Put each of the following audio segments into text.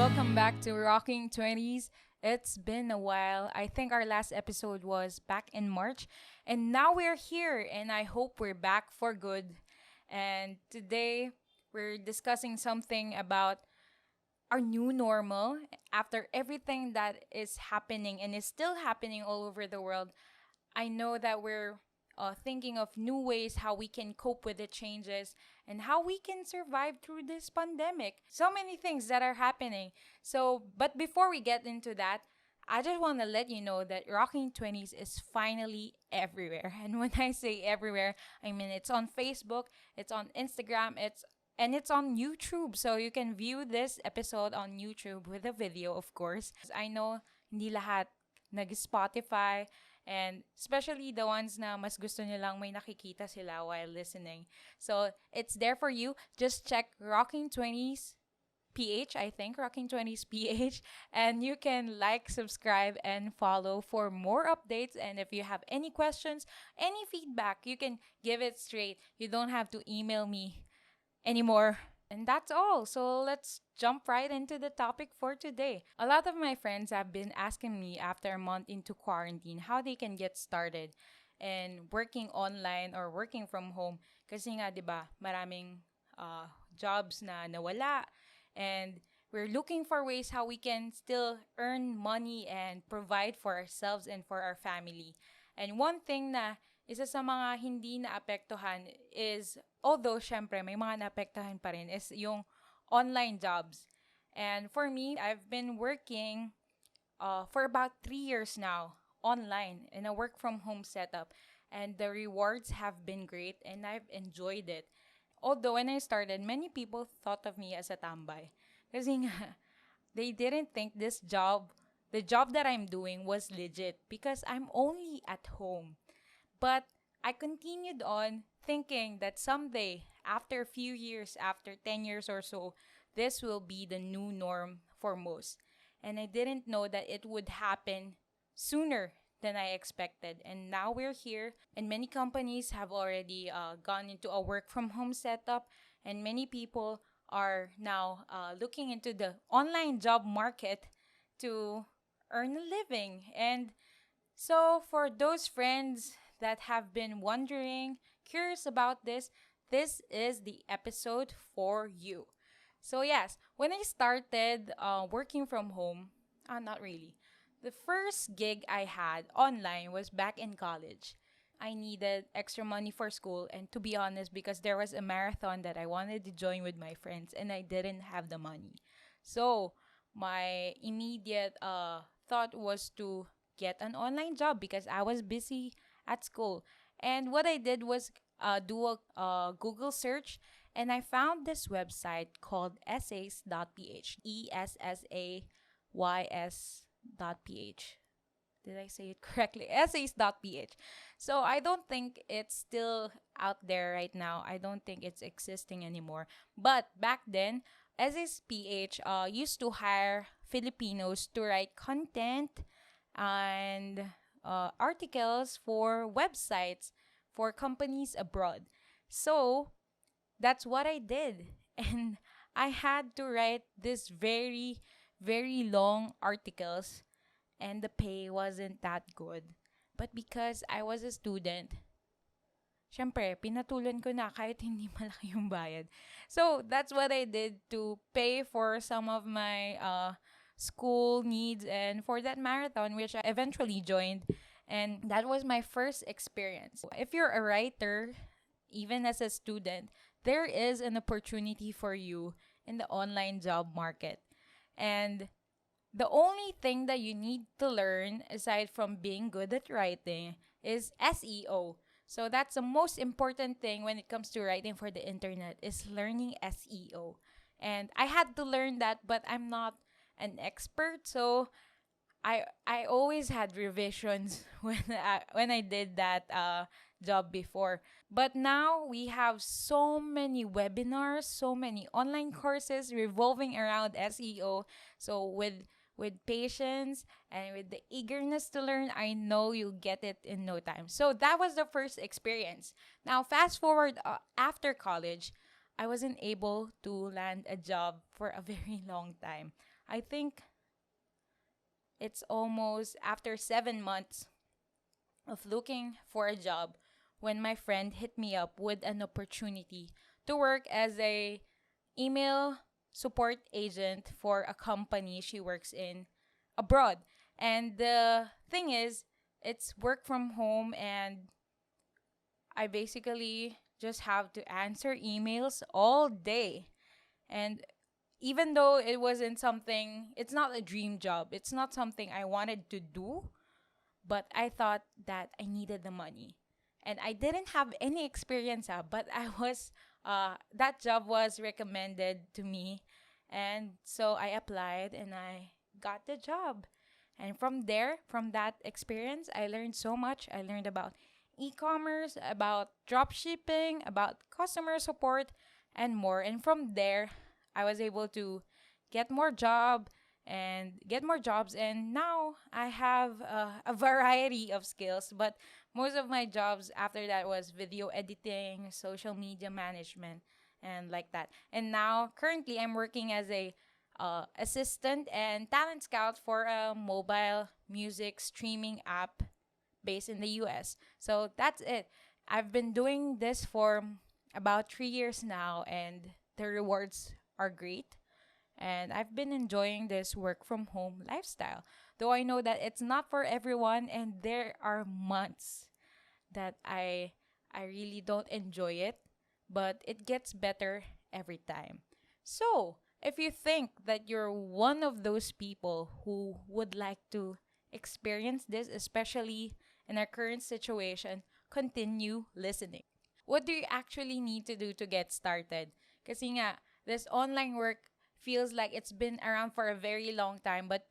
welcome back to Rocking Twenties. It's been a while. I think our last episode was back in March, and now we're here, and I hope we're back for good. And today we're discussing something about our new normal after everything that is happening and is still happening all over the world. I know that we're thinking of new ways how we can cope with the changes and how we can survive through this pandemic. So many things that are happening. But before we get into that, I just want to let you know that Rocking 20s is finally everywhere. And when I say everywhere, I mean it's on Facebook, it's on Instagram, it's on YouTube. So you can view this episode on YouTube with a video, of course. I know hindi lahat nag-Spotify, and especially the ones na mas gusto nilang may nakikita sila while listening. So, it's there for you. Just check Rocking 20s PH, I think, Rocking 20s PH, and you can like, subscribe, and follow for more updates. And if you have any questions, any feedback, you can give it straight. You don't have to email me anymore. And that's all. So let's jump right into the topic for today. A lot of my friends have been asking me after a month into quarantine how they can get started in working online or working from home. Kasi nga, di ba, maraming jobs na nawala. And we're looking for ways how we can still earn money and provide for ourselves and for our family. And one thing na isa sa mga hindi naapektuhan is, although syempre may mga naapektuhan pa rin, is yung online jobs. And for me, I've been working for about 3 years now online in a work from home setup. And the rewards have been great and I've enjoyed it. Although when I started, many people thought of me as a tambay. Kasi nga, they didn't think the job that I'm doing was legit because I'm only at home. But I continued on thinking that someday, after a few years, after 10 years or so, this will be the new norm for most. And I didn't know that it would happen sooner than I expected. And now we're here, and many companies have already gone into a work from home setup, and many people are now looking into the online job market to earn a living. And so for those friends that have been wondering, curious about this is the episode for you. So yes, when I started working from home, not really. The first gig I had online was back in college. I needed extra money for school, and to be honest, because there was a marathon that I wanted to join with my friends and I didn't have the money. So my immediate thought was to get an online job because I was busy at school. And what I did was do a Google search, and I found this website called essays.ph. essays.ph. Did I say it correctly? Essays.ph. So I don't think it's still out there right now. I don't think it's existing anymore. But back then, Essays.ph used to hire Filipinos to write content and articles for websites for companies abroad. So that's what I did. And I had to write this very, very long articles, and the pay wasn't that good. But because I was a student, syempre, pinatulan ko na kahit hindi malaki yung bayad. So that's what I did to pay for some of my school needs and for that marathon, which I eventually joined. And that was my first experience. If you're a writer, even as a student, there is an opportunity for you in the online job market. And the only thing that you need to learn, aside from being good at writing, is SEO. So that's the most important thing when it comes to writing for the internet, is learning SEO. And I had to learn that, but I'm not an expert, so I always had revisions when I did that job before. But now we have so many webinars, so many online courses revolving around SEO. So with patience and with the eagerness to learn, I know you'll get it in no time. So that was the first experience. Now fast forward after college, I wasn't able to land a job for a very long time. I think it's almost after 7 months of looking for a job when my friend hit me up with an opportunity to work as a email support agent for a company she works in abroad. And the thing is, it's work from home, and I basically just have to answer emails all day. And even though it's not a dream job, it's not something I wanted to do, but I thought that I needed the money. And I didn't have any experience, but that job was recommended to me. And so I applied and I got the job. And from there, from that experience, I learned so much. I learned about e-commerce, about drop shipping, about customer support, and more. And from there, I was able to get more job and get more jobs. And now I have a variety of skills, but most of my jobs after that was video editing, social media management, and like that. And now currently I'm working as a assistant and talent scout for a mobile music streaming app based in the US. So that's it. I've been doing this for about 3 years now, and the rewards are great. And I've been enjoying this work from home lifestyle. Though I know that it's not for everyone, and there are months that I really don't enjoy it, but it gets better every time. So, if you think that you're one of those people who would like to experience this, especially in our current situation, continue listening. What do you actually need to do to get started? Kasi nga, this online work feels like it's been around for a very long time, but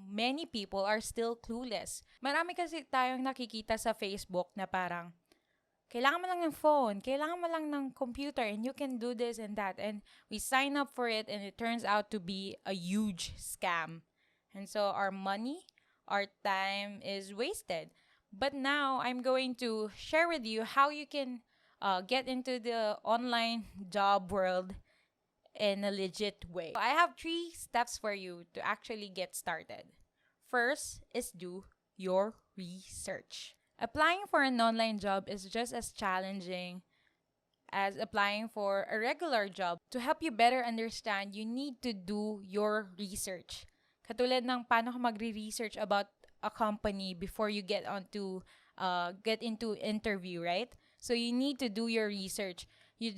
many people are still clueless. Marami kasi tayong nakikita sa Facebook na parang, kailangan mo lang ng phone, kailangan mo lang ng computer, and you can do this and that. And we sign up for it, and it turns out to be a huge scam. And so our money, our time is wasted. But now I'm going to share with you how you can get into the online job world in a legit way. I have 3 steps for you to actually get started. First is do your research. Applying for an online job is just as challenging as applying for a regular job. To help you better understand, you need to do your research. Katulad ng paano ka magre-research about a company before you get into interview, right? So you need to do your research. You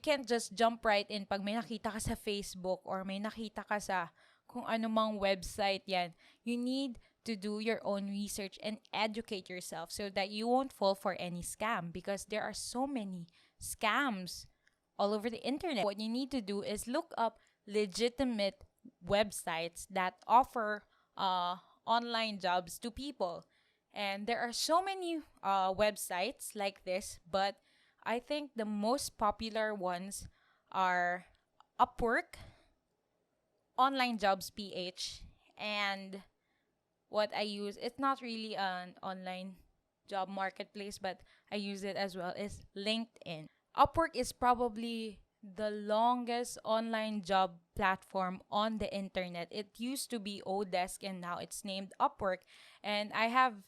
can't just jump right in pag may nakita ka sa Facebook or may nakita ka sa kung anumang website yan. You need to do your own research and educate yourself so that you won't fall for any scam, because there are so many scams all over the internet. What you need to do is look up legitimate websites that offer online jobs to people. And there are so many websites like this, but I think the most popular ones are Upwork, Online Jobs PH, and what I use, it's not really an online job marketplace, but I use it as well, is LinkedIn. Upwork is probably the longest online job platform on the internet. It used to be Odesk, and now it's named Upwork. And I have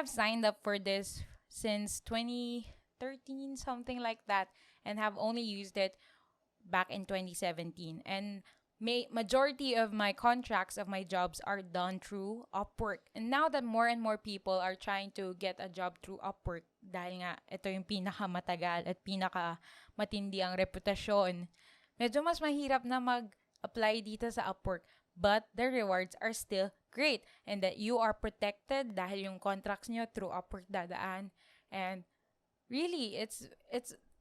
signed up for this since 2013, something like that, and have only used it back in 2017. And majority of my contracts of my jobs are done through Upwork. And now that more and more people are trying to get a job through Upwork, dahil nga ito yung pinakamatagal at pinakamatindi ang reputasyon, medyo mas mahirap na mag-apply dito sa Upwork. But the rewards are still great, and that you are protected dahil yung contracts nyo through Upwork dadaan. And really, it's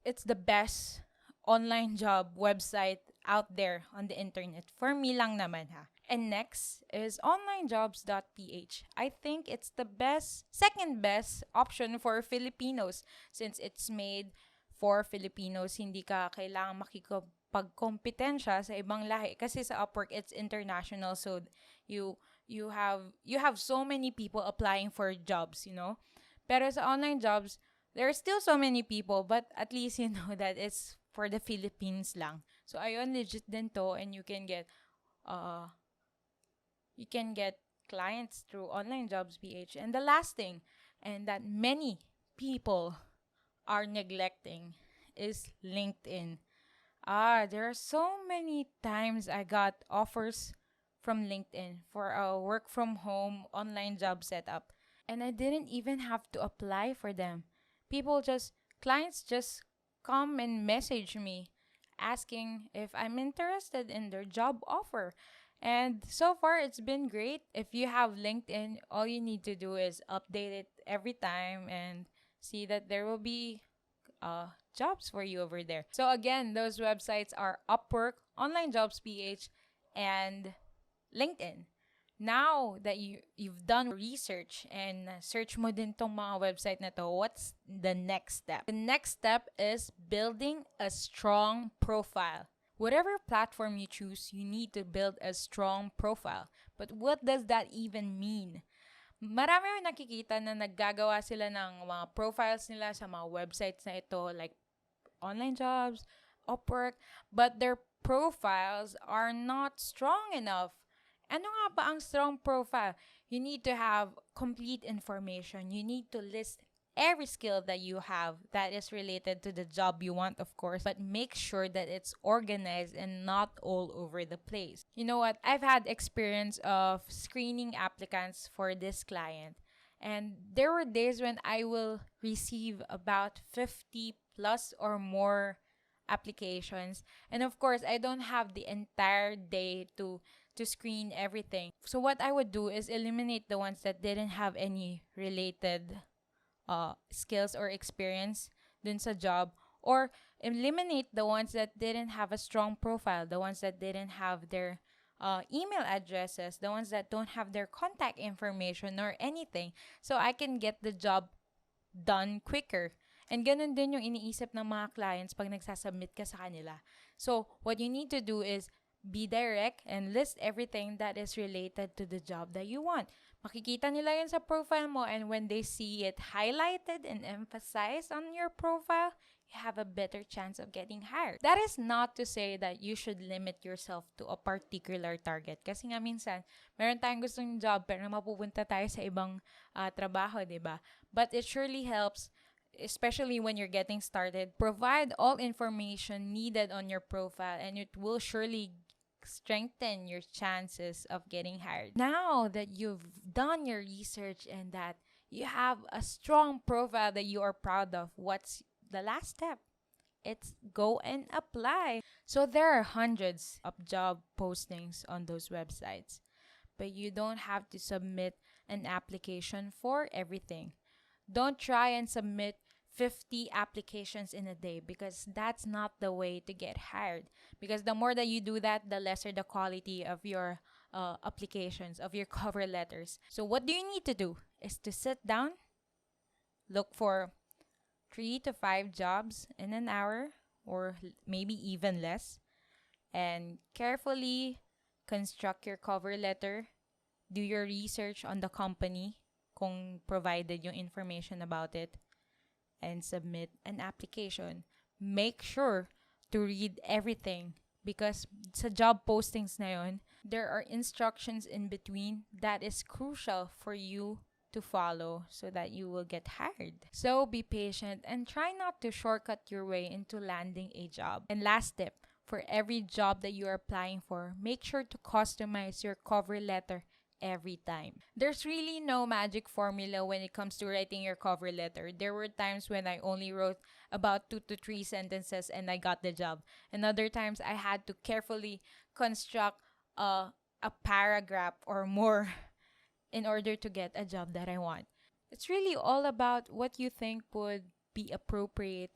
the best online job website out there on the internet. For me lang naman, ha. And next is onlinejobs.ph. I think it's the second best option for Filipinos, since it's made for Filipinos. Hindi ka kailangang makikipagkompetensya sa ibang lahi, kasi sa Upwork it's international, so you have so many people applying for jobs, Pero sa online jobs, there are still so many people, but at least you know that it's for the Philippines lang. So ayun, legit din to, and you can get uh you can get clients through online jobs PH. And the last thing, and that many people are neglecting, is LinkedIn. There are so many times I got offers from LinkedIn for a work from home online job setup, and I didn't even have to apply for them. Clients just come and message me asking if I'm interested in their job offer. And so far, it's been great. If you have LinkedIn, all you need to do is update it every time and see that there will be jobs for you over there. So again, those websites are Upwork, Online Jobs PH, and LinkedIn. Now that you've done research and search mo din tong mga website na to, what's the next step? The next step is building a strong profile. Whatever platform you choose, you need to build a strong profile. But what does that even mean? Marami akong nakikita na naggagawa sila ng mga profiles nila sa mga websites na ito, like online jobs, Upwork, but their profiles are not strong enough. Ano nga ba ang strong profile? You need to have complete information. You need to list every skill that you have that is related to the job you want, of course, but make sure that it's organized and not all over the place. You know what? I've had experience of screening applicants for this client, and there were days when I will receive about 50 plus or more applications. And of course, I don't have the entire day to screen everything. So what I would do is eliminate the ones that didn't have any related skills or experience dun sa job, or eliminate the ones that didn't have a strong profile, the ones that didn't have their email addresses, the ones that don't have their contact information or anything, so I can get the job done quicker. And ganun din yung iniisip ng mga clients pag nagsasubmit ka sa kanila. So what you need to do is be direct and list everything that is related to the job that you want. Makikita nila yun sa profile mo, and when they see it highlighted and emphasized on your profile, you have a better chance of getting hired. That is not to say that you should limit yourself to a particular target. Kasi nga minsan, meron tayong gustong job pero mapupunta tayo sa ibang trabaho, diba? But it surely helps, especially when you're getting started. Provide all information needed on your profile, and it will surely strengthen your chances of getting hired. Now that you've done your research and that you have a strong profile that you are proud of, what's the last step? It's go and apply. So there are hundreds of job postings on those websites, but you don't have to submit an application for everything. Don't try and submit 50 applications in a day, because that's not the way to get hired. Because the more that you do that, the lesser the quality of your applications, of your cover letters. So what do you need to do is to sit down, look for 3 to 5 jobs in an hour, or maybe even less, and carefully construct your cover letter. Do your research on the company kung provided yung information about it, and submit an application. Make sure to read everything, because sa job postings na yun, there are instructions in between that is crucial for you to follow so that you will get hired. So be patient and try not to shortcut your way into landing a job. And last tip, for every job that you are applying for, make sure to customize your cover letter every time. There's really no magic formula when it comes to writing your cover letter. There were times when I only wrote about 2 to 3 sentences and I got the job. And other times I had to carefully construct a paragraph or more in order to get a job that I want. It's really all about what you think would be appropriate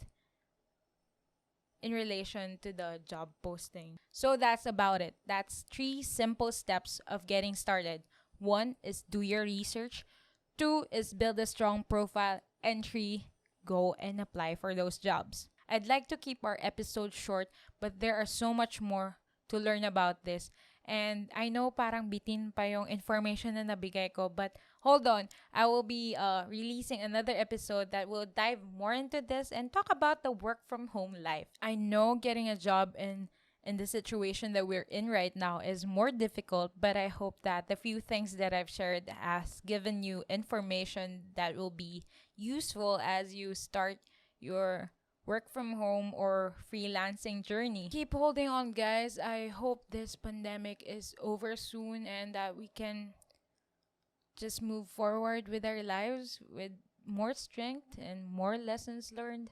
in relation to the job posting. So that's about it. That's 3 simple steps of getting started. 1 is do your research. 2 is build a strong profile. And 3, go and apply for those jobs. I'd like to keep our episode short, but there are so much more to learn about this. And I know parang bitin pa yung information na nabigay ko, but hold on. I will be releasing another episode that will dive more into this and talk about the work from home life. I know getting a job in in the situation that we're in right now is more difficult, but I hope that the few things that I've shared has given you information that will be useful as you start your work from home or freelancing journey. Keep holding on, guys. I hope this pandemic is over soon and that we can just move forward with our lives with more strength and more lessons learned.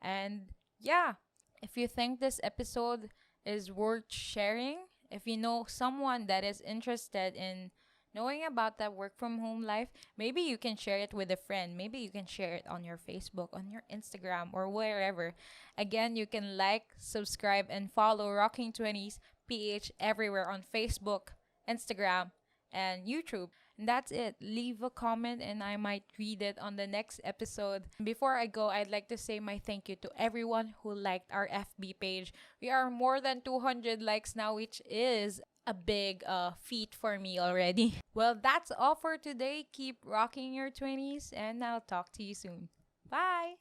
And yeah, if you think this episode is worth sharing, if you know someone that is interested in knowing about that work from home life, maybe you can share it with a friend. Maybe you can share it on your Facebook, on your Instagram, or wherever. Again, you can like, subscribe, and follow Rocking 20s PH everywhere on Facebook, Instagram, and YouTube. And that's it. Leave a comment and I might read it on the next episode. Before I go, I'd like to say my thank you to everyone who liked our FB page. We are more than 200 likes now, which is a big feat for me already. Well, that's all for today. Keep rocking your 20s and I'll talk to you soon. Bye!